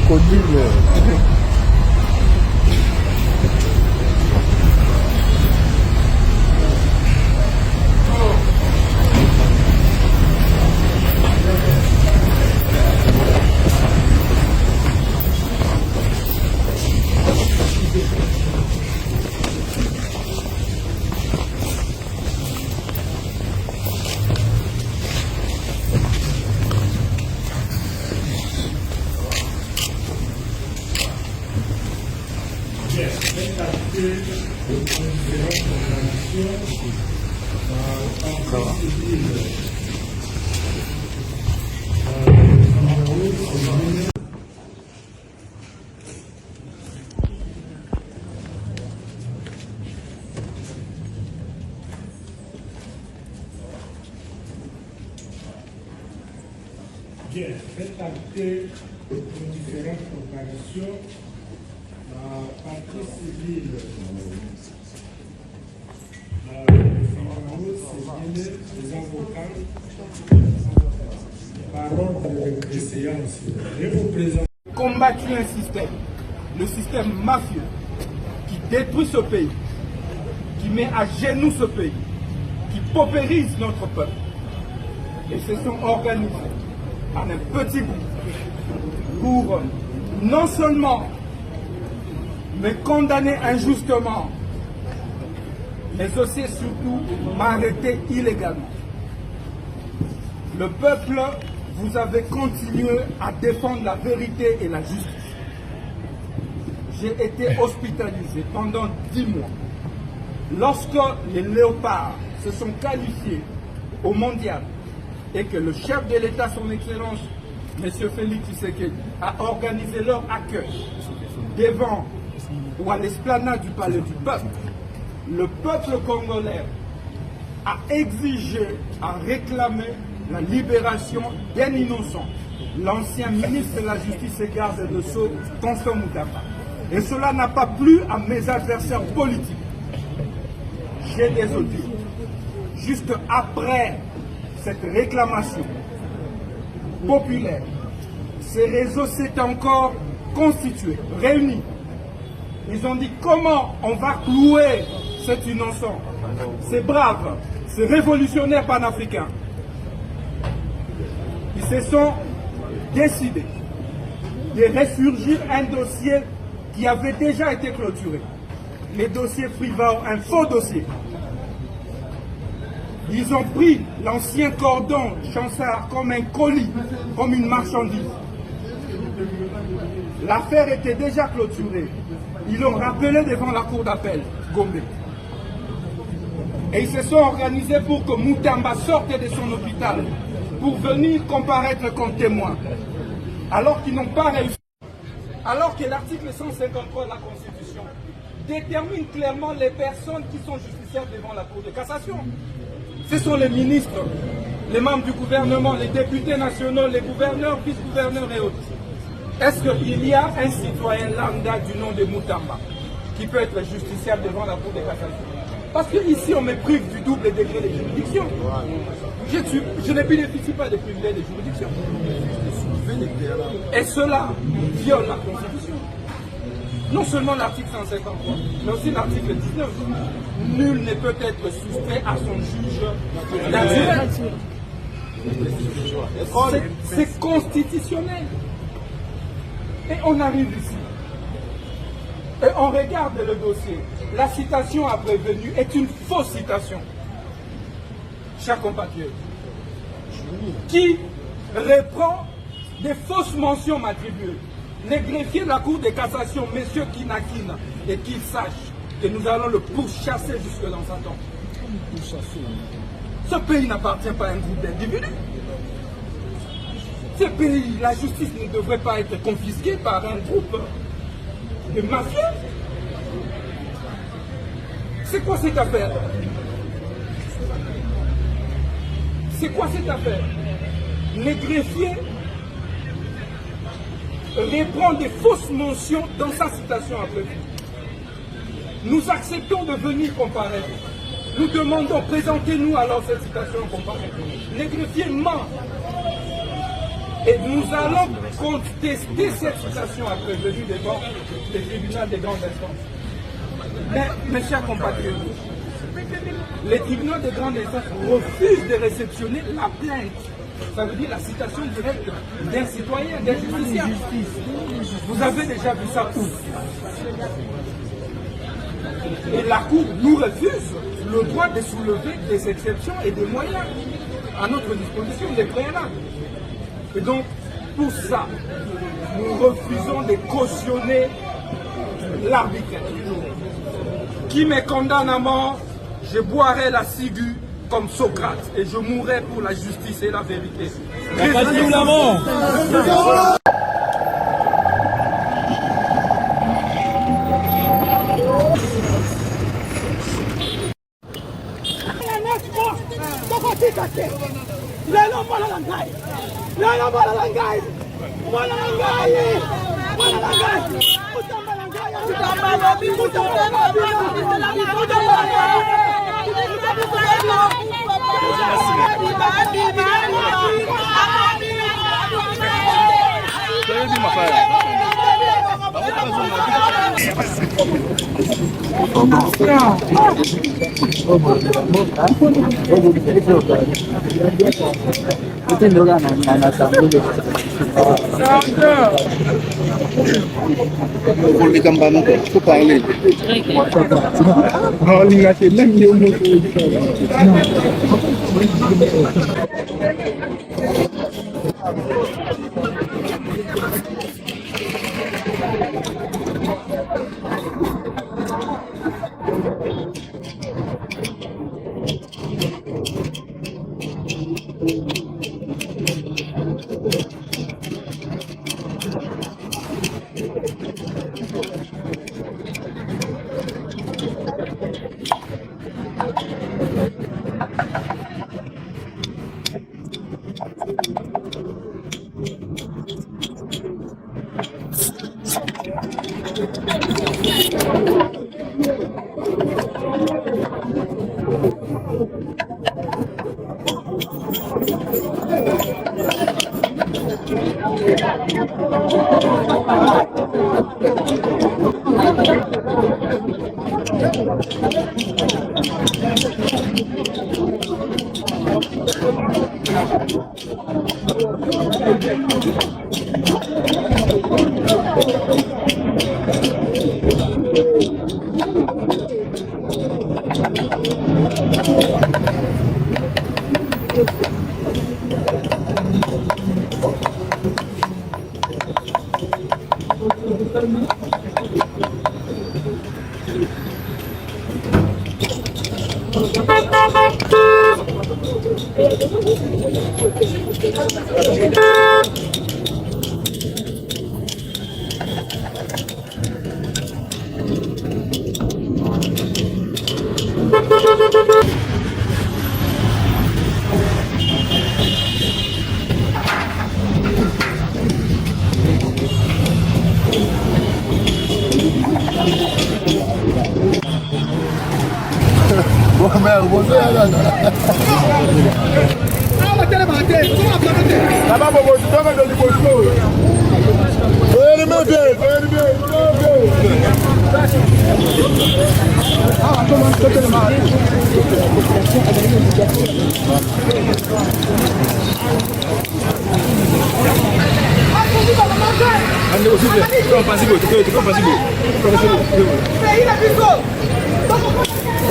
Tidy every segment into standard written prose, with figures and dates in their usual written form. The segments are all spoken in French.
crocodile. Bien, faites acter les différentes opérations. La partie civile, les avocats, par ordre de séance, les représentants. Combattu un système, le système mafieux, qui détruit ce pays, qui met à genoux ce pays, qui paupérise notre peuple. Et se sont organisés en un petit groupe pour non seulement me condamner injustement, mais aussi et surtout m'arrêter illégalement. Le peuple, vous avez continué à défendre la vérité et la justice. J'ai été hospitalisé pendant 10 mois. Lorsque les léopards se sont qualifiés au mondial et que le chef de l'État, son Excellence, M. Félix Tshisekedi, a organisé leur accueil devant ou à l'esplanade du palais du peuple, le peuple congolais a exigé, a réclamé la libération d'un innocent, l'ancien ministre de la Justice et garde de Sceaux, Constant Moutamba. Et cela n'a pas plu à mes adversaires politiques. J'ai des audios. Juste après cette réclamation populaire, ces réseaux s'étaient encore constitués, réunis. Ils ont dit comment on va clouer cet innocent, ces braves, ces révolutionnaires panafricains. Ils se sont décidés de ressurgir un dossier qui avait déjà été clôturé. Le dossier Frival, un faux dossier. Ils ont pris l'ancien cordon Chansard comme un colis, comme une marchandise. L'affaire était déjà clôturée. Ils l'ont rappelé devant la cour d'appel, Gombe. Et ils se sont organisés pour que Moutamba sorte de son hôpital pour venir comparaître comme témoin. Alors qu'ils n'ont pas réussi. Alors que l'article 153 de la Constitution détermine clairement les personnes qui sont justiciables devant la Cour de cassation. Ce sont les ministres, les membres du gouvernement, les députés nationaux, les gouverneurs, vice-gouverneurs et autres. Est-ce qu'il y a un citoyen lambda du nom de Moutamba qui peut être justiciable devant la Cour de cassation? Parce qu'ici, on me prive du double degré de juridiction. Je ne bénéficie pas des privilèges de juridiction. Et cela viole la Constitution. Non seulement l'article 153, mais aussi l'article 19. Nul ne peut être soustrait à son juge naturel. C'est constitutionnel. Et on arrive ici. Et on regarde le dossier. La citation à prévenu est une fausse citation. Chers compatriotes, qui reprend des fausses mentions m'attribuées. Les greffiers de la Cour de cassation, M. Kinakina, et qu'ils sachent que nous allons le pourchasser jusque dans sa tombe. Ce pays n'appartient pas à un groupe d'individus. Ce pays, la justice ne devrait pas être confisquée par un groupe de mafieux. C'est quoi cette affaire? C'est quoi cette affaire? Les greffiers reprend des fausses mentions dans sa citation à prévu. Nous acceptons de venir comparer. Nous demandons, présentez-nous alors cette citation comparée. Les greffiers mentent. Et nous allons contester cette citation après venue devant les tribunaux des grandes instances. Mais, mes chers compatriotes, les tribunaux de grande instance refusent de réceptionner la plainte. Ça veut dire la citation directe d'un citoyen, d'un justiciable. Vous avez déjà vu ça où? Et la Cour nous refuse le droit de soulever des exceptions et des moyens à notre disposition, des préalables. Et donc, pour ça, nous refusons de cautionner l'arbitraire. Qui me condamne à mort, je boirai la ciguë comme Socrate et je mourrai pour la justice et la vérité. Pas la mort. Faut parler.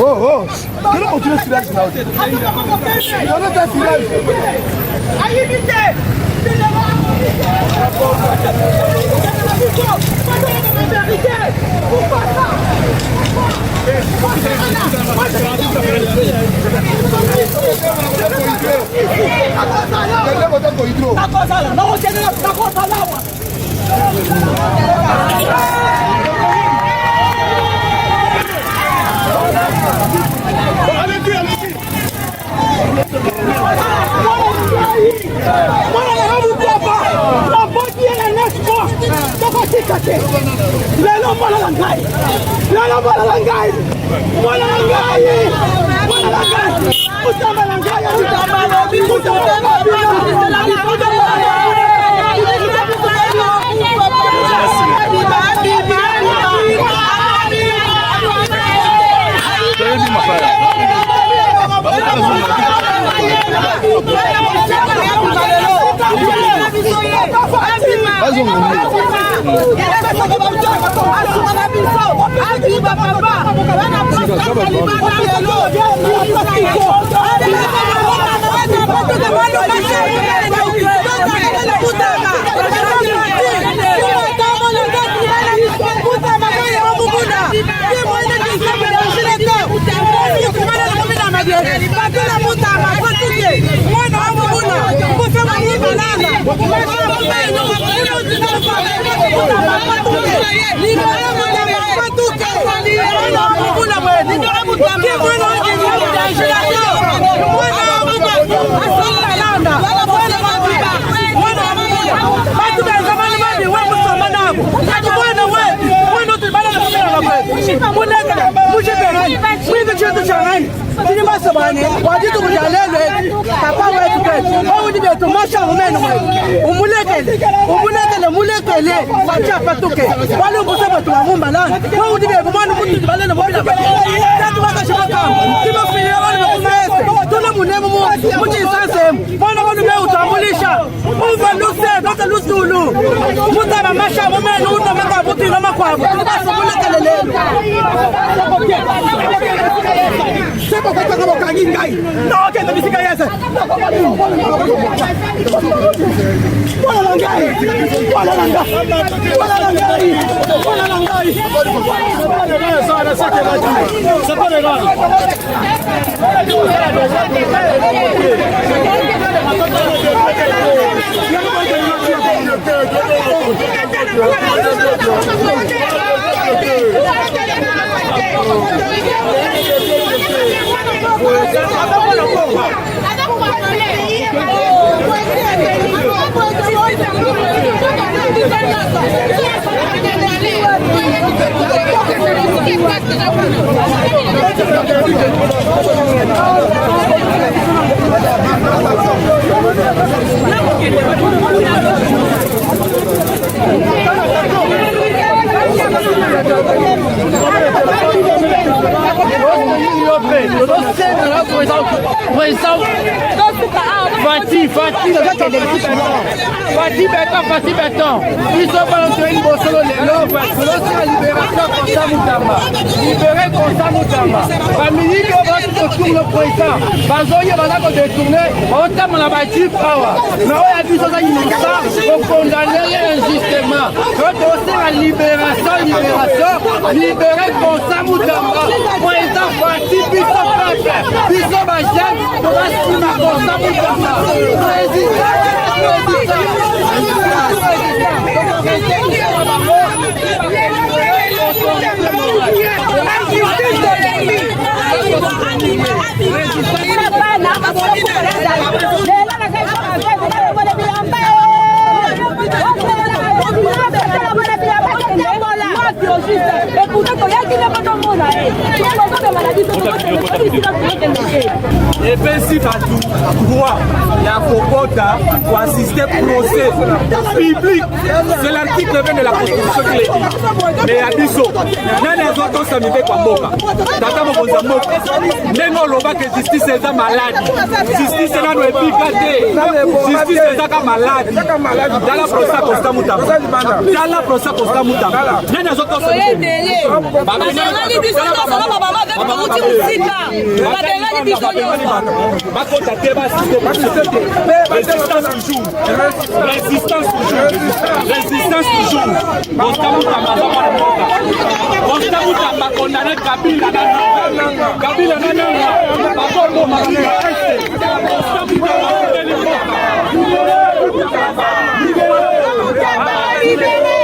Oh, tu dois continuer sur la silence. Tu dois faire silence. Utamba Fatih Béton, ils sont pas en train de bosser les lobes, c'est la libération Constant Moutamba. Libérer Constant Moutamba. Famille qui va se tourner le président. Bazoye va la détourner, autant la bâtie Prawa. Mais on a vu ça innocent, on condamner injustement. Quand on sait la libération, libérer Constant Moutamba. Président Fatih Béton Peuple, Béton Bachel, on va signer Constant Moutamba. Et puis partout, droit, il y a Kokota pour assister au procès public. C'est l'article 20 de la Constitution qui le dit. Mais il y a des autres. Il y a des autres qui sont mis par Moka. Tata Moka Moka. Nengo loba que justice est malade. Justice est là efficace. Justice est malade. Dans la procès Constant Moutamba. Dans la procès Constant Moutamba. Il y a des autres qui sont résistance toujours. Résistance toujours. Résistance toujours. Constant Moutamba. Constant Moutamba condamné Kabila. Kabila Libérez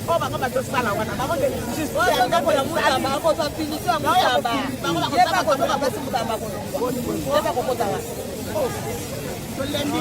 oyo bango bazosala wana bango nde justice yango ya mutamba bakozwa punition ya mutamba yeba kotoka basi mutamba kolongwa yeba kokota wana tolendi